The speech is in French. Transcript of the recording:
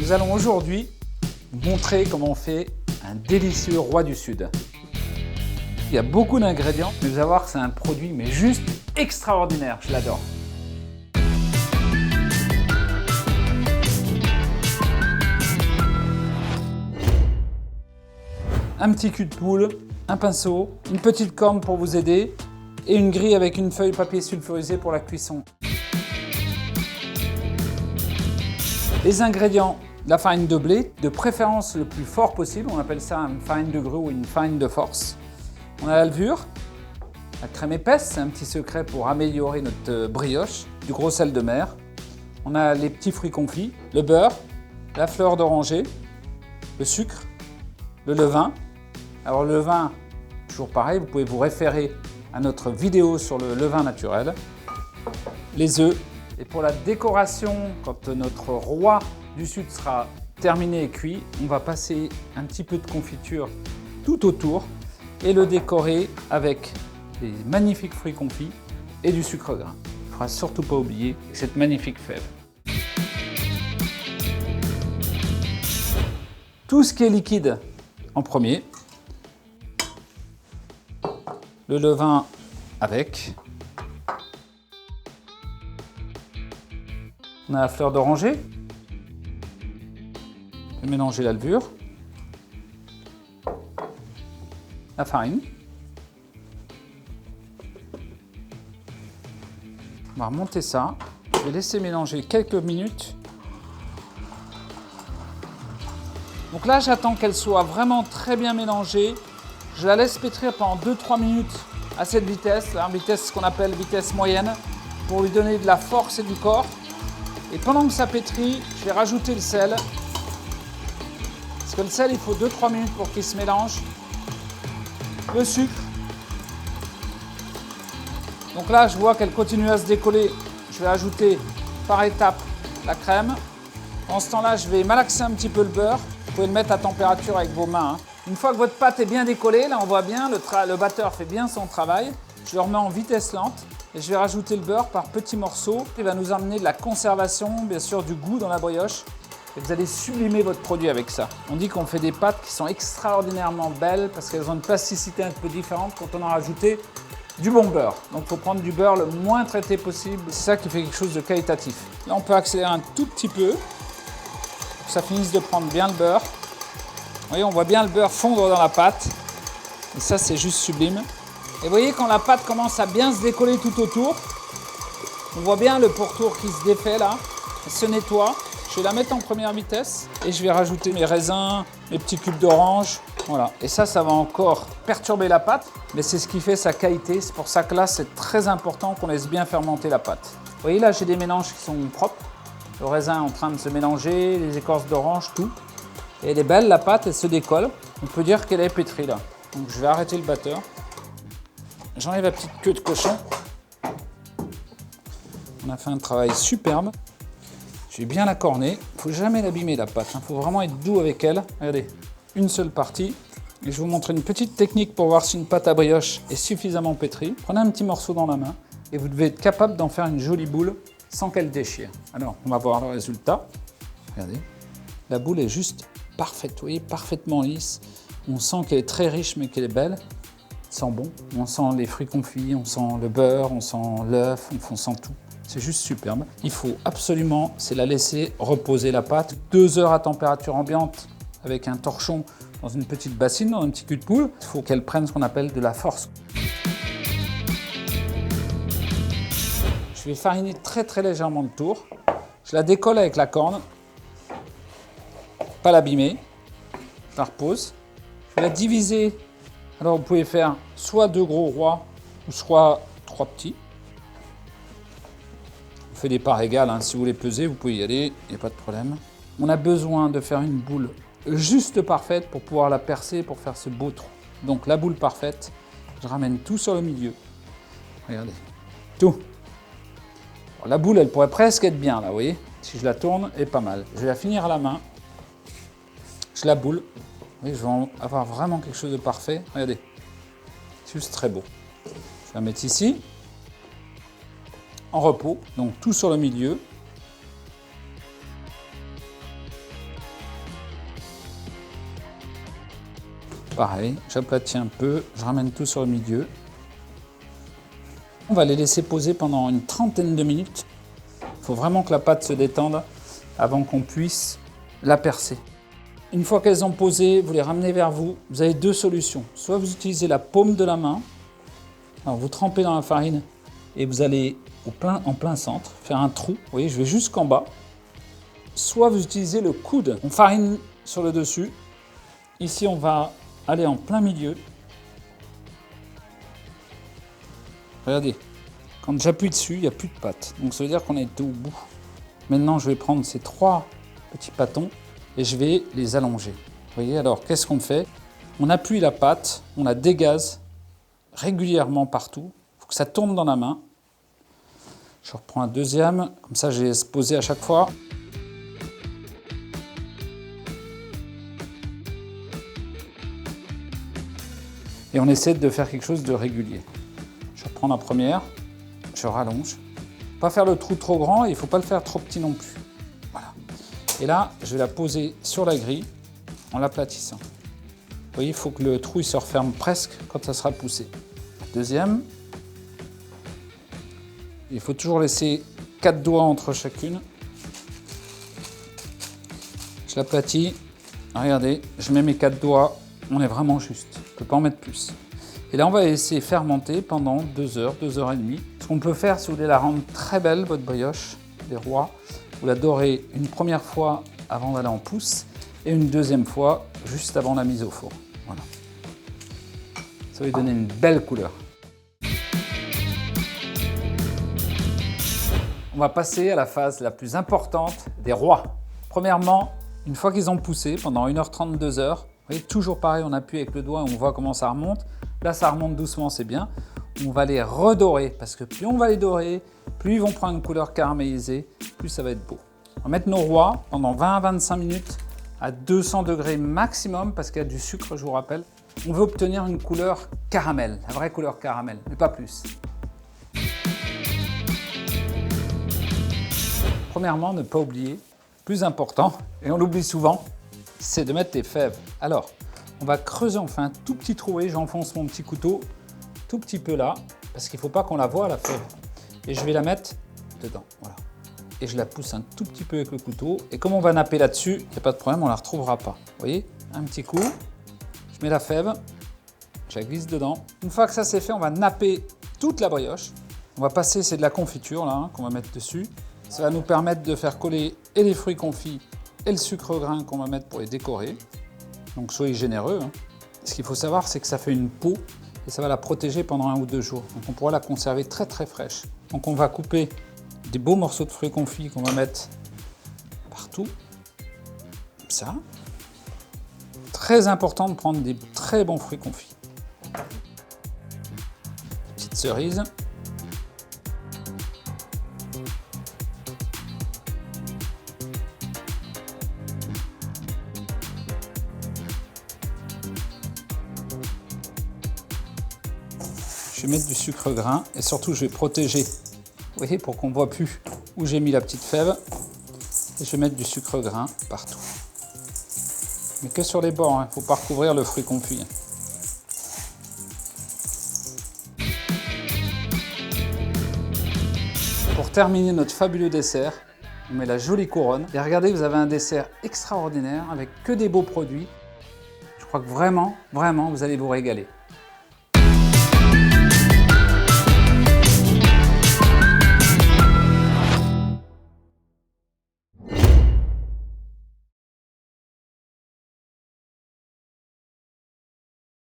Nous allons aujourd'hui vous montrer comment on fait un délicieux roi du Sud. Il y a beaucoup d'ingrédients, mais vous allez voir que c'est un produit mais juste extraordinaire, je l'adore. Un petit cul de poule, un pinceau, une petite corne pour vous aider et une grille avec une feuille papier sulfurisé pour la cuisson. Les ingrédients, la farine de blé, de préférence le plus fort possible, on appelle ça une farine de grue ou une farine de force. On a la levure, la crème épaisse, c'est un petit secret pour améliorer notre brioche, du gros sel de mer. On a les petits fruits confits, le beurre, la fleur d'oranger, le sucre, le levain. Alors le levain, toujours pareil, vous pouvez vous référer à notre vidéo sur le levain naturel, les œufs. Et pour la décoration, quand notre roi du Sud sera terminé et cuit, on va passer un petit peu de confiture tout autour et le décorer avec des magnifiques fruits confits et du sucre grain. Il ne faudra surtout pas oublier cette magnifique fève. Tout ce qui est liquide en premier. Le levain avec. On a la fleur d'oranger. Je vais mélanger la levure. La farine. On va remonter ça. Je vais laisser mélanger quelques minutes. Donc là, j'attends qu'elle soit vraiment très bien mélangée. Je la laisse pétrir pendant 2-3 minutes à cette vitesse, la vitesse qu'on appelle vitesse moyenne, pour lui donner de la force et du corps. Et pendant que ça pétrit, je vais rajouter le sel. Parce que le sel, il faut 2-3 minutes pour qu'il se mélange. Le sucre. Donc là, je vois qu'elle continue à se décoller. Je vais ajouter par étapes la crème. En ce temps-là, je vais malaxer un petit peu le beurre. Vous pouvez le mettre à température avec vos mains. Une fois que votre pâte est bien décollée, là on voit bien, le batteur fait bien son travail. Je le remets en vitesse lente et je vais rajouter le beurre par petits morceaux. Il va nous amener de la conservation, bien sûr du goût dans la brioche. Et vous allez sublimer votre produit avec ça. On dit qu'on fait des pâtes qui sont extraordinairement belles parce qu'elles ont une plasticité un peu différente quand on a rajouté du bon beurre. Donc il faut prendre du beurre le moins traité possible. C'est ça qui fait quelque chose de qualitatif. Là on peut accélérer un tout petit peu pour que ça finisse de prendre bien le beurre. Vous voyez, on voit bien le beurre fondre dans la pâte. Et ça, c'est juste sublime. Et vous voyez, quand la pâte commence à bien se décoller tout autour, on voit bien le pourtour qui se défait là. Elle se nettoie. Je vais la mettre en première vitesse et je vais rajouter mes raisins, mes petits cubes d'orange. Voilà. Et ça va encore perturber la pâte, mais c'est ce qui fait sa qualité. C'est pour ça que là, c'est très important qu'on laisse bien fermenter la pâte. Vous voyez, là, j'ai des mélanges qui sont propres. Le raisin est en train de se mélanger, les écorces d'orange, tout. Et elle est belle, la pâte, elle se décolle. On peut dire qu'elle est pétrie là. Donc je vais arrêter le batteur. J'enlève la petite queue de cochon. On a fait un travail superbe. Je vais bien la corner. Il ne faut jamais l'abîmer la pâte. Il faut vraiment être doux avec elle. Regardez, une seule partie. Et je vais vous montrer une petite technique pour voir si une pâte à brioche est suffisamment pétrie. Prenez un petit morceau dans la main et vous devez être capable d'en faire une jolie boule sans qu'elle déchire. Alors, on va voir le résultat. Regardez, la boule est juste parfaite, vous voyez, parfaitement lisse. On sent qu'elle est très riche mais qu'elle est belle. Elle sent bon. On sent les fruits confits, on sent le beurre, on sent l'œuf, on sent tout. C'est juste superbe. Il faut absolument, c'est la laisser reposer la pâte 2 heures à température ambiante avec un torchon dans une petite bassine, dans un petit cul de poule. Il faut qu'elle prenne ce qu'on appelle de la force. Je vais fariner très très légèrement le tour. Je la décolle avec la corne. Pas l'abîmer, je la repose. Je vais la diviser. Alors vous pouvez faire soit 2 gros rois ou soit 3 petits. On fait des parts égales, hein. Si vous voulez peser, vous pouvez y aller, il n'y a pas de problème. On a besoin de faire une boule juste parfaite pour pouvoir la percer, pour faire ce beau trou. Donc la boule parfaite, je ramène tout sur le milieu. Regardez, tout. Alors, la boule, elle pourrait presque être bien là, vous voyez. Si je la tourne, elle est pas mal. Je vais la finir à la main. Je la boule. Oui, je vais avoir vraiment quelque chose de parfait. Regardez, c'est juste très beau. Je vais la mettre ici, en repos, donc tout sur le milieu. Pareil, j'aplatis un peu, je ramène tout sur le milieu. On va les laisser poser pendant une trentaine de minutes. Il faut vraiment que la pâte se détende avant qu'on puisse la percer. Une fois qu'elles ont posé, vous les ramenez vers vous. Vous avez deux solutions. Soit vous utilisez la paume de la main. Alors vous trempez dans la farine et vous allez en plein centre, faire un trou. Vous voyez, je vais jusqu'en bas. Soit vous utilisez le coude. On farine sur le dessus. Ici, on va aller en plein milieu. Regardez, quand j'appuie dessus, il n'y a plus de pâte. Donc ça veut dire qu'on a été au bout. Maintenant, je vais prendre ces 3 petits pâtons et je vais les allonger. Vous voyez, alors qu'est-ce qu'on fait? On appuie la pâte, on la dégaze régulièrement partout. Il faut que ça tourne dans la main. Je reprends un deuxième, comme ça j'ai posé à chaque fois. Et on essaie de faire quelque chose de régulier. Je reprends la première, je rallonge. Pas faire le trou trop grand et il ne faut pas le faire trop petit non plus. Voilà. Et là, je vais la poser sur la grille en l'aplatissant. Vous voyez, il faut que le trou il se referme presque quand ça sera poussé. Deuxième. Il faut toujours laisser 4 doigts entre chacune. Je l'aplatis. Regardez, je mets mes 4 doigts. On est vraiment juste. On ne peut pas en mettre plus. Et là, on va laisser fermenter pendant 2 heures, 2 heures et demie. Ce qu'on peut faire, si vous voulez la rendre très belle, votre brioche des rois, vous la dorez une première fois avant d'aller en pousse et une deuxième fois juste avant la mise au four. Voilà. Ça va lui donner une belle couleur. On va passer à la phase la plus importante des rois. Premièrement, une fois qu'ils ont poussé pendant 1h30, 2 heures, vous voyez, toujours pareil, on appuie avec le doigt et on voit comment ça remonte. Là, ça remonte doucement, c'est bien. On va les redorer parce que plus on va les dorer, plus ils vont prendre une couleur caramélisée, plus ça va être beau. On va mettre nos rois pendant 20 à 25 minutes à 200 degrés maximum parce qu'il y a du sucre, je vous rappelle. On veut obtenir une couleur caramel, la vraie couleur caramel, mais pas plus. Premièrement, ne pas oublier, plus important, et on l'oublie souvent, c'est de mettre les fèves. Alors, on va creuser, on fait un tout petit trou, et j'enfonce mon petit couteau, tout petit peu là, parce qu'il ne faut pas qu'on la voie la fève. Et je vais la mettre dedans, voilà. Et je la pousse un tout petit peu avec le couteau, et comme on va napper là-dessus, il n'y a pas de problème, on ne la retrouvera pas. Vous voyez, un petit coup, je mets la fève, je la glisse dedans. Une fois que ça c'est fait, on va napper toute la brioche. On va passer, c'est de la confiture là, hein, qu'on va mettre dessus. Ça va nous permettre de faire coller et les fruits confits et le sucre grain qu'on va mettre pour les décorer. Donc soyez généreux. Hein. Ce qu'il faut savoir, c'est que ça fait une peau et ça va la protéger pendant 1 ou 2 jours. Donc on pourra la conserver très très fraîche. Donc on va couper des beaux morceaux de fruits confits qu'on va mettre partout. Comme ça. Très important de prendre des très bons fruits confits. Petite cerise. Je vais mettre du sucre grain et surtout je vais protéger, vous voyez, pour qu'on ne voit plus où j'ai mis la petite fève. Et je vais mettre du sucre grain partout. Mais que sur les bords, il ne faut pas recouvrir le fruit confit. Pour terminer notre fabuleux dessert, on met la jolie couronne. Et regardez, vous avez un dessert extraordinaire avec que des beaux produits. Je crois que vraiment, vous allez vous régaler.